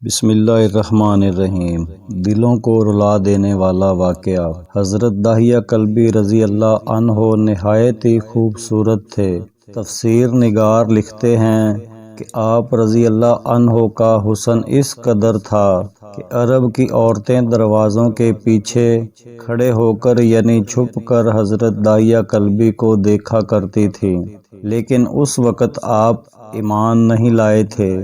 بسم اللہ الرحمن الرحیم۔ دلوں کو رلا دینے والا واقعہ۔ حضرت داہیہ کلبی رضی اللہ عنہ نہایت ہی خوبصورت تھے۔ تفسیر نگار لکھتے ہیں کہ آپ رضی اللہ عنہ کا حسن اس قدر تھا کہ عرب کی عورتیں دروازوں کے پیچھے کھڑے ہو کر یعنی چھپ کر حضرت داہیہ کلبی کو دیکھا کرتی تھیں، لیکن اس وقت آپ ایمان نہیں لائے تھے۔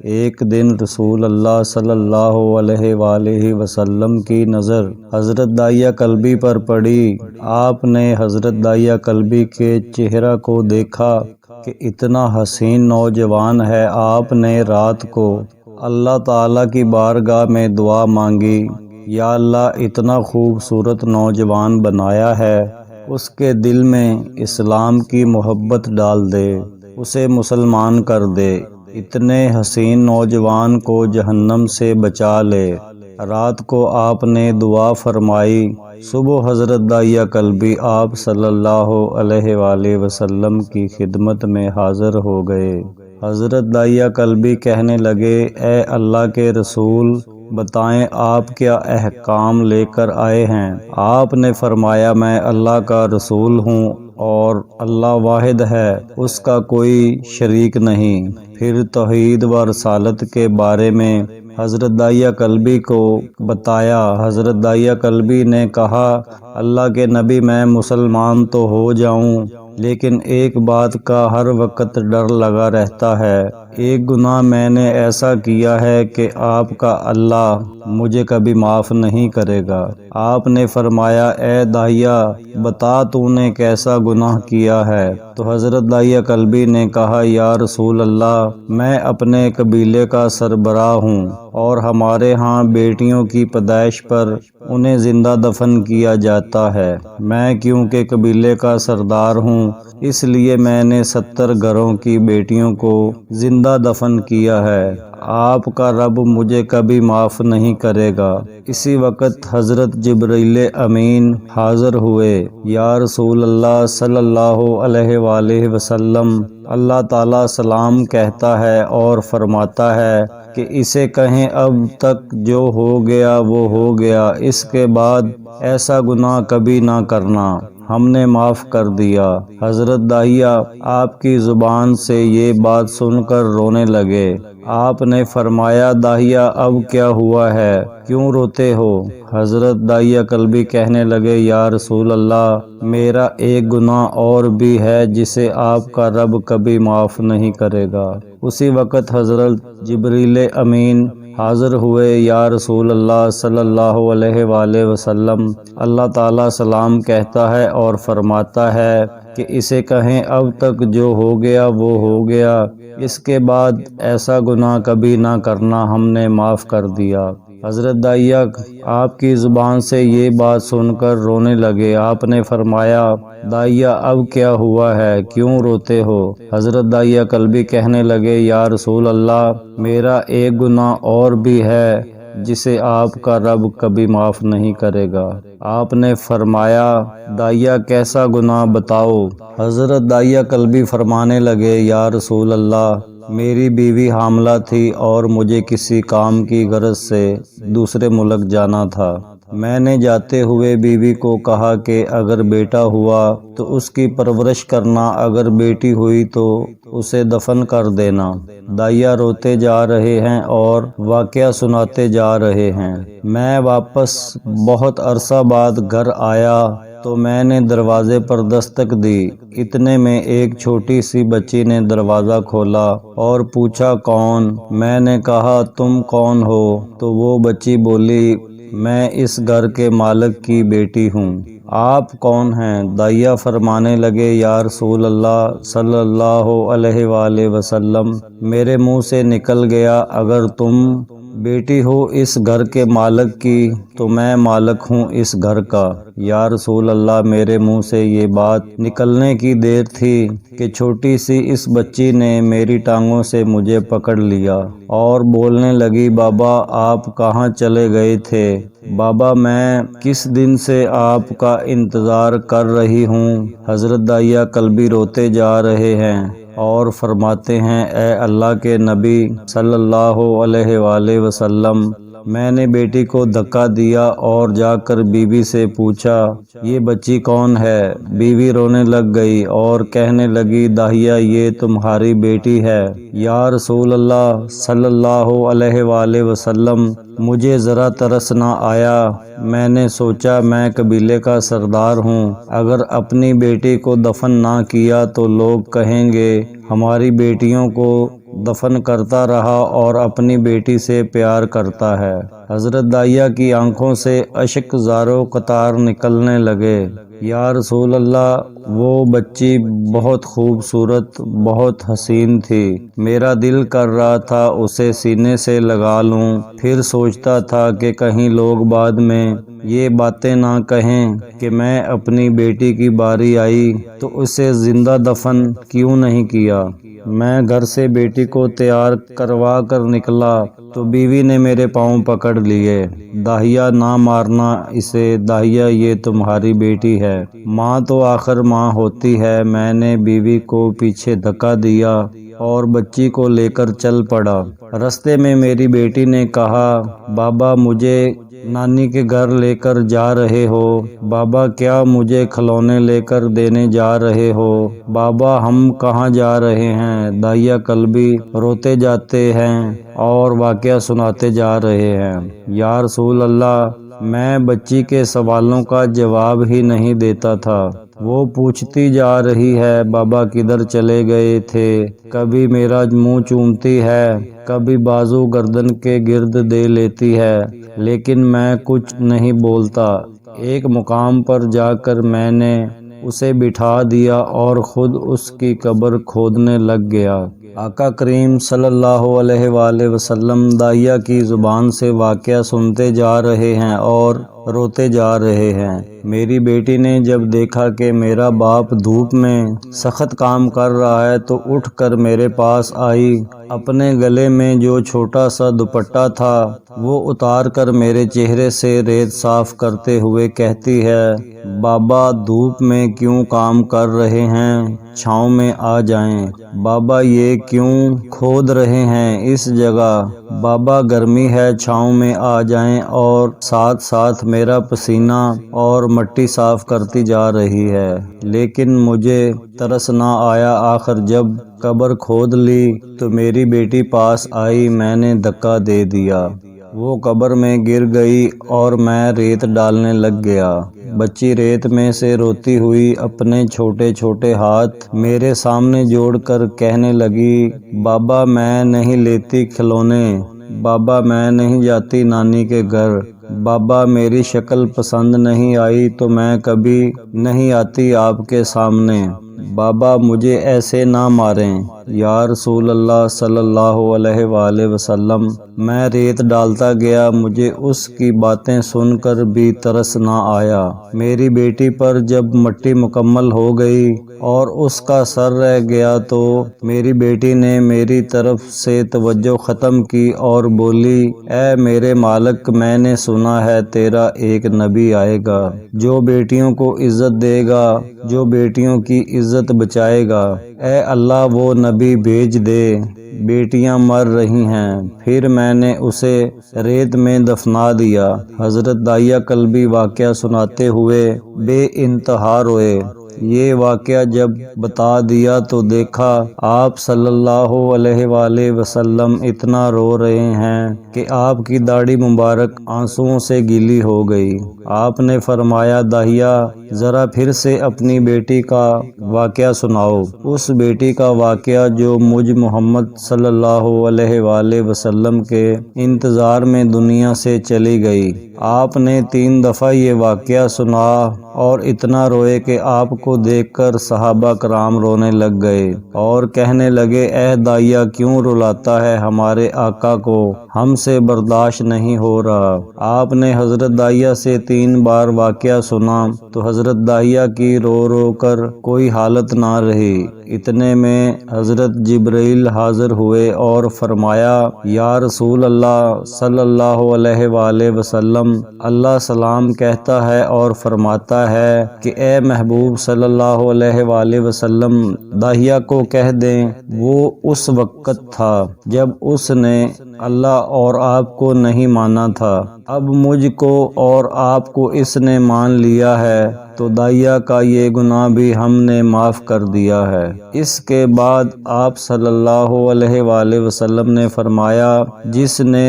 ایک دن رسول اللہ صلی اللہ علیہ وآلہ وسلم کی نظر حضرت داہیہ کلبی پر پڑی۔ آپ نے حضرت داہیہ کلبی کے چہرہ کو دیکھا کہ اتنا حسین نوجوان ہے۔ آپ نے رات کو اللہ تعالیٰ کی بارگاہ میں دعا مانگی، یا اللہ اتنا خوبصورت نوجوان بنایا ہے، اس کے دل میں اسلام کی محبت ڈال دے، اسے مسلمان کر دے، اتنے حسین نوجوان کو جہنم سے بچا لے۔ رات کو آپ نے دعا فرمائی۔ صبح حضرت داہیہ کلبی آپ صلی اللہ علیہ وآلہ وسلم کی خدمت میں حاضر ہو گئے۔ حضرت داہیہ کلبی کہنے لگے، اے اللہ کے رسول، بتائیں آپ کیا احکام لے کر آئے ہیں؟ آپ نے فرمایا، میں اللہ کا رسول ہوں اور اللہ واحد ہے، اس کا کوئی شریک نہیں۔ پھر توحید و رسالت کے بارے میں حضرت داہیہ کلبی کو بتایا۔ حضرت داہیہ کلبی نے کہا، اللہ کے نبی، میں مسلمان تو ہو جاؤں، لیکن ایک بات کا ہر وقت ڈر لگا رہتا ہے۔ ایک گناہ میں نے ایسا کیا ہے کہ آپ کا اللہ مجھے کبھی معاف نہیں کرے گا۔ آپ نے فرمایا، اے داہیہ، بتا تو نے کیسا گناہ کیا ہے؟ تو حضرت داہیہ کلبی نے کہا، یا رسول اللہ، میں اپنے قبیلے کا سربراہ ہوں اور ہمارے ہاں بیٹیوں کی پیدائش پر انہیں زندہ دفن کیا جاتا ہے۔ میں کیونکہ قبیلے کا سردار ہوں، اس لیے میں نے 70 گھروں کی بیٹیوں کو زندہ دفن کیا ہے۔ آپ کا رب مجھے کبھی معاف نہیں کرے گا۔ اسی وقت حضرت جبرائیل امین حاضر ہوئے۔ یا رسول اللہ صلی اللہ علیہ وآلہ وسلم، اللہ تعالیٰ سلام کہتا ہے اور فرماتا ہے کہ اسے کہیں اب تک جو ہو گیا وہ ہو گیا، اس کے بعد ایسا گناہ کبھی نہ کرنا، ہم نے معاف کر دیا۔ حضرت داہیہ آپ کی زبان سے یہ بات سن کر رونے لگے۔ آپ نے فرمایا، داہیہ اب کیا ہوا ہے، کیوں روتے ہو؟ حضرت داہیہ کلبی کہنے لگے، یا رسول اللہ، میرا ایک گناہ اور بھی ہے جسے آپ کا رب کبھی معاف نہیں کرے گا۔ اسی وقت حضرت جبرائیل امین حاضر ہوئے۔ یا رسول اللہ صلی اللہ علیہ وآلہ وسلم، اللہ تعالیٰ سلام کہتا ہے اور فرماتا ہے کہ اسے کہیں اب تک جو ہو گیا وہ ہو گیا، اس کے بعد ایسا گناہ کبھی نہ کرنا، ہم نے معاف کر دیا۔ حضرت داہیہ آپ کی زبان سے یہ بات سن کر رونے لگے۔ آپ نے فرمایا، داہیہ اب کیا ہوا ہے، کیوں روتے ہو؟ حضرت داہیہ کلبی کہنے لگے، یا رسول اللہ، میرا ایک گناہ اور بھی ہے جسے آپ کا رب کبھی معاف نہیں کرے گا۔ آپ نے فرمایا، داہیہ کیسا گناہ بتاؤ؟ حضرت داہیہ کلبی فرمانے لگے، یا رسول اللہ، میری بیوی حاملہ تھی اور مجھے کسی کام کی غرض سے دوسرے ملک جانا تھا۔ میں نے جاتے ہوئے بیوی کو کہا کہ اگر بیٹا ہوا تو اس کی پرورش کرنا، اگر بیٹی ہوئی تو اسے دفن کر دینا۔ داہیہ روتے جا رہے ہیں اور واقعہ سناتے جا رہے ہیں۔ میں واپس بہت عرصہ بعد گھر آیا تو میں نے دروازے پر دستک دی۔ اتنے میں ایک چھوٹی سی بچی نے دروازہ کھولا اور پوچھا، کون؟ میں نے کہا، تم کون ہو؟ تو وہ بچی بولی، میں اس گھر کے مالک کی بیٹی ہوں۔ آپ کون ہیں؟ داہیہ فرمانے لگے، یا رسول اللہ صلی اللہ علیہ وآلہ وسلم، میرے منہ سے نکل گیا، اگر تم بیٹی ہو اس گھر کے مالک کی تو میں مالک ہوں اس گھر کا۔ یا رسول اللہ، میرے منہ سے یہ بات نکلنے کی دیر تھی کہ چھوٹی سی اس بچی نے میری ٹانگوں سے مجھے پکڑ لیا اور بولنے لگی، بابا آپ کہاں چلے گئے تھے؟ بابا میں کس دن سے آپ کا انتظار کر رہی ہوں۔ حضرت داہیہ کلبی روتے جا رہے ہیں۔ اور فرماتے ہیں اے اللہ کے نبی صلی اللہ علیہ وآلہ وسلم، میں نے بیٹی کو دھکا دیا اور جا کر بیوی سے پوچھا یہ بچی کون ہے؟ بیوی رونے لگ گئی اور کہنے لگی داہیہ یہ تمہاری بیٹی ہے۔ یا رسول اللہ صلی اللہ علیہ وآلہ وسلم، مجھے ذرا ترس نہ آیا۔ میں نے سوچا میں قبیلے کا سردار ہوں، اگر اپنی بیٹی کو دفن نہ کیا تو لوگ کہیں گے ہماری بیٹیوں کو دفن کرتا رہا اور اپنی بیٹی سے پیار کرتا ہے۔ حضرت داہیہ کی آنکھوں سے اشک زاروں قطار نکلنے لگے۔ یا رسول اللہ، وہ بچی بہت خوبصورت، بہت حسین تھی، میرا دل کر رہا تھا اسے سینے سے لگا لوں، پھر سوچتا تھا کہ کہیں لوگ بعد میں یہ باتیں نہ کہیں کہ میں اپنی بیٹی کی باری آئی تو اسے زندہ دفن کیوں نہیں کیا۔ میں گھر سے بیٹی کو تیار کروا کر نکلا تو بیوی نے میرے پاؤں پکڑ لیے، داہیہ نہ مارنا اسے، داہیہ یہ تمہاری بیٹی ہے، ماں تو آخر ماں ہوتی ہے۔ میں نے بیوی کو پیچھے دھکا دیا اور بچی کو لے کر چل پڑا۔ رستے میں میری بیٹی نے کہا بابا مجھے نانی کے گھر لے کر جا رہے ہو؟ بابا کیا مجھے کھلونے لے کر دینے جا رہے ہو؟ بابا ہم کہاں جا رہے ہیں؟ داہیہ کلبی روتے جاتے ہیں اور واقعہ سناتے جا رہے ہیں۔ یا رسول اللہ، میں بچی کے سوالوں کا جواب ہی نہیں دیتا تھا، وہ پوچھتی جا رہی ہے بابا کدھر چلے گئے تھے، کبھی میرا منہ چومتی ہے، کبھی بازو گردن کے گرد دے لیتی ہے، لیکن میں کچھ نہیں بولتا۔ ایک مقام پر جا کر میں نے اسے بٹھا دیا اور خود اس کی قبر کھودنے لگ گیا۔ آقا کریم صلی اللہ علیہ وآلہ وسلم داہیہ کی زبان سے واقعہ سنتے جا رہے ہیں اور روتے جا رہے ہیں۔ میری بیٹی نے جب دیکھا کہ میرا باپ دھوپ میں سخت کام کر رہا ہے تو اٹھ کر میرے پاس آئی، اپنے گلے میں جو چھوٹا سا دوپٹہ تھا وہ اتار کر میرے چہرے سے ریت صاف کرتے ہوئے کہتی ہے بابا دھوپ میں کیوں کام کر رہے ہیں، چھاؤں میں آ جائیں۔ بابا یہ کیوں کھود رہے ہیں اس جگہ؟ بابا گرمی ہے، چھاؤں میں آ جائیں، اور ساتھ ساتھ میرا پسینہ اور مٹی صاف کرتی جا رہی ہے۔ لیکن مجھے ترس نہ آیا، آخر جب قبر کھود لی تو میری بیٹی پاس آئی، میں نے دھکا دے دیا، وہ قبر میں گر گئی اور میں ریت ڈالنے لگ گیا۔ بچی ریت میں سے روتی ہوئی اپنے چھوٹے چھوٹے ہاتھ میرے سامنے جوڑ کر کہنے لگی بابا میں نہیں لیتی کھلونے، بابا میں نہیں جاتی نانی کے گھر، بابا میری شکل پسند نہیں آئی تو میں کبھی نہیں آتی آپ کے سامنے، بابا مجھے ایسے نہ ماریں۔ یا رسول اللہ صلی اللہ علیہ وآلہ وسلم، میں ریت ڈالتا گیا، مجھے اس کی باتیں سن کر بھی ترس نہ آیا۔ میری بیٹی پر جب مٹی مکمل ہو گئی اور اس کا سر رہ گیا تو میری بیٹی نے میری طرف سے توجہ ختم کی اور بولی اے میرے مالک، میں نے سنا ہے تیرا ایک نبی آئے گا جو بیٹیوں کو عزت دے گا، جو بیٹیوں کی عزت بچائے گا، اے اللہ وہ نبی بھیج دے، بیٹیاں مر رہی ہیں۔ پھر میں نے اسے ریت میں دفنا دیا۔ حضرت داہیہ کلبی واقعہ سناتے ہوئے بے انتہا روئے۔ یہ واقعہ جب بتا دیا تو دیکھا آپ صلی اللہ علیہ وآلہ وسلم اتنا رو رہے ہیں کہ آپ کی داڑھی مبارک آنسوؤں سے گیلی ہو گئی۔ آپ نے فرمایا داہیہ ذرا پھر سے اپنی بیٹی کا واقعہ سناؤ، اس بیٹی کا واقعہ جو مجھ محمد صلی اللہ علیہ وآلہ وسلم کے انتظار میں دنیا سے چلی گئی۔ آپ نے 3 دفعہ یہ واقعہ سنا اور اتنا روئے کہ آپ کو دیکھ کر صحابہ کرام رونے لگ گئے اور کہنے لگے اے داہیہ کیوں رلاتا ہے ہمارے آقا کو، ہم سے برداشت نہیں ہو رہا۔ آپ نے حضرت داہیہ سے 3 بار واقعہ سنا تو حضرت داہیہ کی رو رو کر کوئی حالت نہ رہی۔ اتنے میں حضرت جبرائیل حاضر ہوئے اور فرمایا، یا رسول اللہ صلی اللہ علیہ وآلہ وسلم، اللہ سلام کہتا ہے اور فرماتا ہے کہ اے محبوب صلی اللہ علیہ وآلہ وسلم، داہیہ کو کہہ دیں وہ اس وقت تھا جب اس نے اللہ اور آپ کو نہیں مانا تھا، اب مجھ کو اور آپ کو اس نے مان لیا ہے تو داہیہ کا یہ گناہ بھی ہم نے معاف کر دیا ہے۔ اس کے بعد آپ صلی اللہ علیہ وآلہ وسلم نے فرمایا، جس نے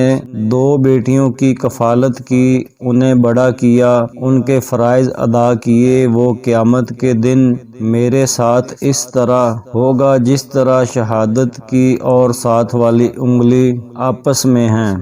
2 بیٹیوں کی کفالت کی، انہیں بڑا کیا، ان کے فرائض ادا کیے، وہ قیامت کے دن میرے ساتھ اس طرح ہوگا جس طرح شہادت کی اور ساتھ والی انگلی آپس میں ہیں۔